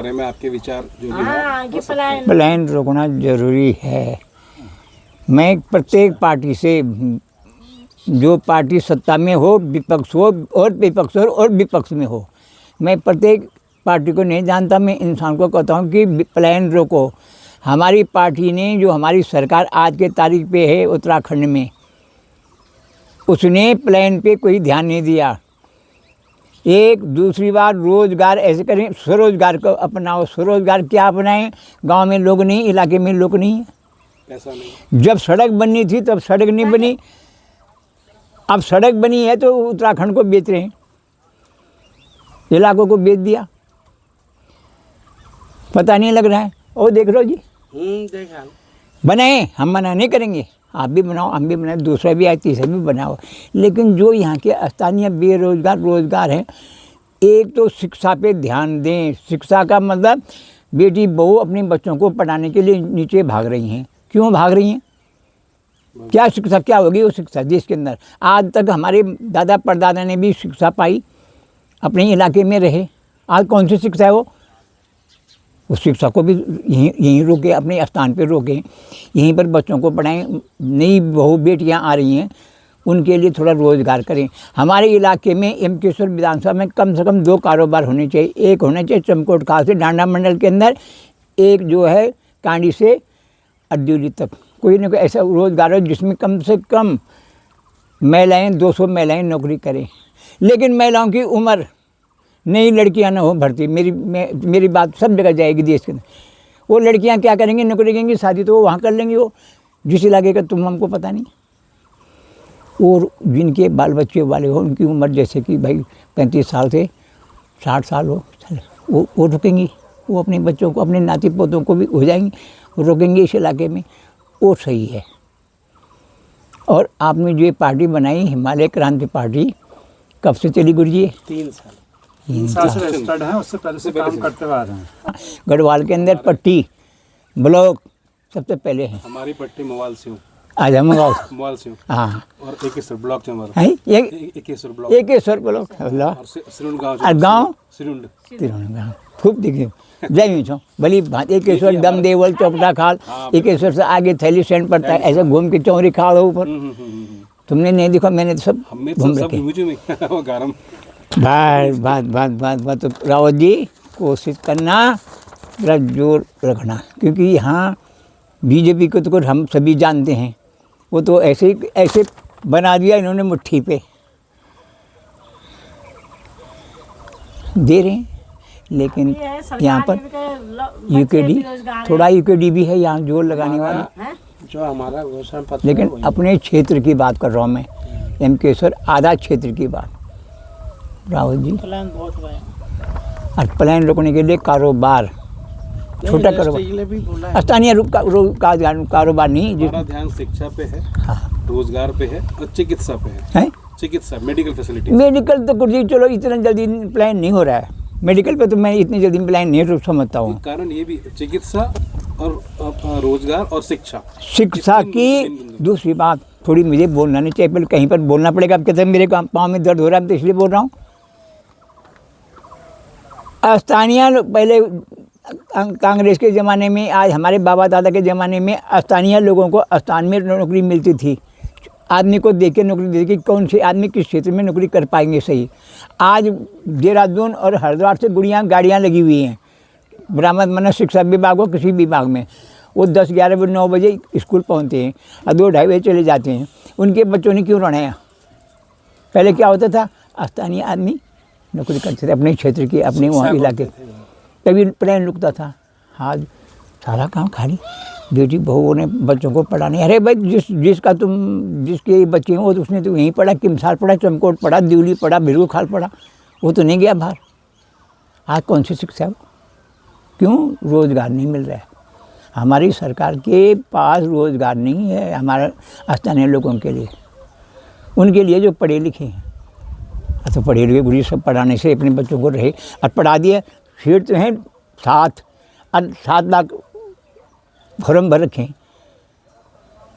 बारे में आपके विचार जो भी हैं। पलायन रोकना जरूरी है। मैं प्रत्येक पार्टी से, जो पार्टी सत्ता में हो, विपक्ष हो और विपक्ष हो और विपक्ष में हो, मैं प्रत्येक पार्टी को नहीं जानता। मैं इंसान को कहता हूँ कि पलायन रोको। हमारी पार्टी ने, जो हमारी सरकार आज के तारीख पे है उत्तराखंड में, उसने पलायन पे कोई ध्यान नहीं दिया। एक दूसरी बात, रोजगार ऐसे करें, स्वरोजगार को अपनाओ। स्वरोजगार क्या अपनाएं? गांव में लोग नहीं, इलाके में लोग नहीं है, ऐसा नहीं। जब सड़क बननी थी तब सड़क नहीं बनी, अब सड़क बनी है तो उत्तराखंड को बेच रहे हैं, इलाकों को बेच दिया, पता नहीं लग रहा है। और देख लो जी, देखा बनाए, हम मना नहीं करेंगे, आप भी बनाओ, हम भी बनाए, दूसरा भी आए, तीसरा भी बनाओ। लेकिन जो यहाँ के स्थानीय बेरोजगार रोजगार हैं, एक तो शिक्षा पे ध्यान दें। शिक्षा का मतलब बेटी बहू अपने बच्चों को पढ़ाने के लिए नीचे भाग रही हैं। क्यों भाग रही हैं? क्या शिक्षा, क्या होगी वो शिक्षा देश के अंदर? आज तक हमारे दादा परदादा ने भी शिक्षा पाई, अपने इलाके में रहे। आज कौन सी शिक्षा है वो? उस शिक्षा को भी यहीं रोके, अपने स्थान पे रोकें, यहीं पर बच्चों को पढ़ाएं। नई बहू बेटियां आ रही हैं, उनके लिए थोड़ा रोज़गार करें। हमारे इलाके में एमकेश्वर विधानसभा में कम से कम 2 कारोबार होने चाहिए। एक होना चाहिए चमकोट खाल से डांडा मंडल के अंदर, एक जो है कांडी से अड्यूली तक, कोई ना कोई ऐसा रोज़गार हो जिसमें कम से कम महिलाएँ, 200 महिलाएँ नौकरी करें। लेकिन महिलाओं की उम्र, नई लड़कियां ना हो भर्ती, मेरी बात सब जगह जाएगी देश के अंदर। वो लड़कियां क्या करेंगी? नौकरी करेंगी, शादी तो वो वहाँ कर लेंगी, वो जिस इलाके का तुम हमको पता नहीं। और जिनके बाल बच्चे वाले हो, उनकी उम्र जैसे कि भाई 35 साल से 60 साल हो, वो रुकेंगी, वो अपने बच्चों को, अपने नाती पोतों को भी हो जाएंगी, रोकेंगे इस इलाके में, वो सही है। और आपने जो ये पार्टी बनाई हिमालय क्रांति पार्टी, कब से चली गुरुजी? 3 साल। 3 साल से रजिस्टर्ड है, उससे पहले से काम करते हुए आ रहे हैं। गढ़वाल के अंदर पट्टी ब्लॉक सबसे पहले है। हमारी पट्टी मोवाल से हूँ, आजा मंगाओ, मोवाल से हूँ। हाँ, और एकेश्वर ब्लॉक से हमारा, है एकेश्वर ब्लॉक, एकेश्वर ब्लॉक, अल्लाह। और सिरुंड गाँव, गाँव सिरुंड, तिरुवनंतपुरम खूब दिखे जय छो भली भांति। एकेश्वर दम देवल चौपटा खाल, एकेश्वर से आगे थैली स्टैंड पड़ता है, ऐसे घूम के चौरी खाल हो ऊपर। तुमने नहीं देखा? मैंने तो सब घूम रखे। बात तो रावत जी कोशिश करना, जरा जोर रखना, क्योंकि यहाँ बीजेपी को तो हम सभी जानते हैं, वो तो ऐसे बना दिया इन्होंने मुट्ठी पे दे रहे हैं। लेकिन यहाँ पर यूकेडी, थोड़ा यूकेडी भी है यहाँ जोर लगाने वाला, जो हमारा लेकिन अपने क्षेत्र की बात कर रहा हूँ मैं, एमकेश्वर आधा क्षेत्र की बात। रावत जी, और पलायन रोकने के लिए कारोबार, छोटा कारोबार, स्थानीय कारोबार नहीं। हमारा ध्यान शिक्षा पे है, हाँ, रोजगार पे है और चिकित्सा पे है। चिकित्सा, मेडिकल फैसिलिटी। मेडिकल तो कुछ चलो इतना जल्दी प्लान नहीं हो रहा है, मेडिकल पे तो मैं इतनी जल्दी प्लान नहीं समझता हूँ। कारण ये भी चिकित्सा और रोजगार और शिक्षा की दूसरी बात थोड़ी मुझे बोलना नहीं चाहिए, पहले कहीं पर बोलना पड़ेगा। अब कहते हैं मेरे पाँव में दर्द हो रहा है, तो इसलिए बोल रहा हूँ। स्थानीय पहले कांग्रेस के ज़माने में, आज हमारे बाबा दादा के ज़माने में स्थानीय लोगों को स्थान में नौकरी मिलती थी। आदमी को देख के नौकरी देती कि कौन से आदमी किस क्षेत्र में नौकरी कर पाएंगे सही। आज देहरादून और हरिद्वार से गाड़ियाँ लगी हुई हैं, ब्राह्मण मन शिक्षा विभाग हो किसी विभाग में, वो 10, 11, 9 बजे स्कूल पहुँचते हैं और 2, 2:30 बजे चले जाते हैं। उनके बच्चों ने क्यों रहना है? पहले क्या होता था? स्थानीय आदमी नौकरी करते थे अपने क्षेत्र की, अपने वहाँ इलाके, तभी प्लान रुकता था। आज सारा काम खाली बेटी बहुओं ने बच्चों को पढ़ाने। अरे भाई, जिसके बच्चे हैं वो तो उसने तो यहीं पढ़ा, किमसार पढ़ा, चमकोट पढ़ा, दिवली पढ़ा, भिरू खाल पढ़ा, वो तो नहीं गया बाहर। आज कौन सी शिक्षा है? क्यों? रोज़गार नहीं मिल रहा है। हमारी सरकार के पास रोज़गार नहीं है हमारे स्थानीय लोगों के लिए। उनके लिए जो पढ़े लिखे हैं, तो पढ़े लिखे गुरु सब पढ़ाने से अपने बच्चों को रहे और पढ़ा दिया। फिर तो हैं 7 लाख फॉर्म भर रखें।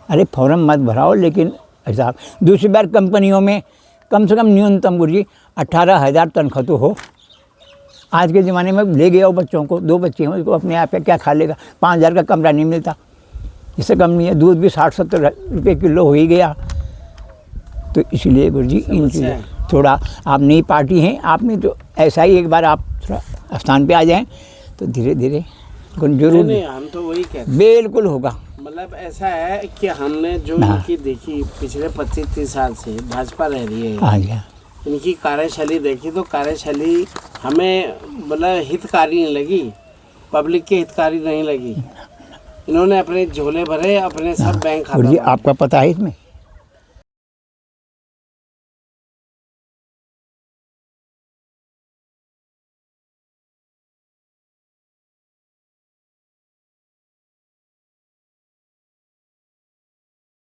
अरे फॉर्म मत भराओ, लेकिन हिसाब। दूसरी बार कंपनियों में कम से कम न्यूनतम गुरुजी 18,000 तनख्वाह तो हो, आज के ज़माने में ले गया हो बच्चों को, 2 बच्चे हैं उसको, अपने आप पे क्या खा लेगा। 5,000 का कमरा नहीं मिलता, इससे कम नहीं है। दूध भी 60-70 रुपये किलो हो ही गया। तो इसलिए गुरु जी इन चीज़ें थोड़ा, आप नई पार्टी हैं, आप में तो ऐसा ही एक बार आप थोड़ा स्थान पे आ जाएं तो धीरे धीरे जरूर नहीं, हम तो वही कहते हैं। बिल्कुल होगा। मतलब ऐसा है कि हमने जो इनकी देखी पिछले 25-30 साल से भाजपा रह रही है, हाँ जी, इनकी कार्यशैली देखी तो कार्यशैली हमें मतलब हितकारी नहीं लगी, पब्लिक के हितकारी नहीं लगी। इन्होंने अपने झोले भरे, अपने सब बैंक और खाता जी आपका पता है इसमें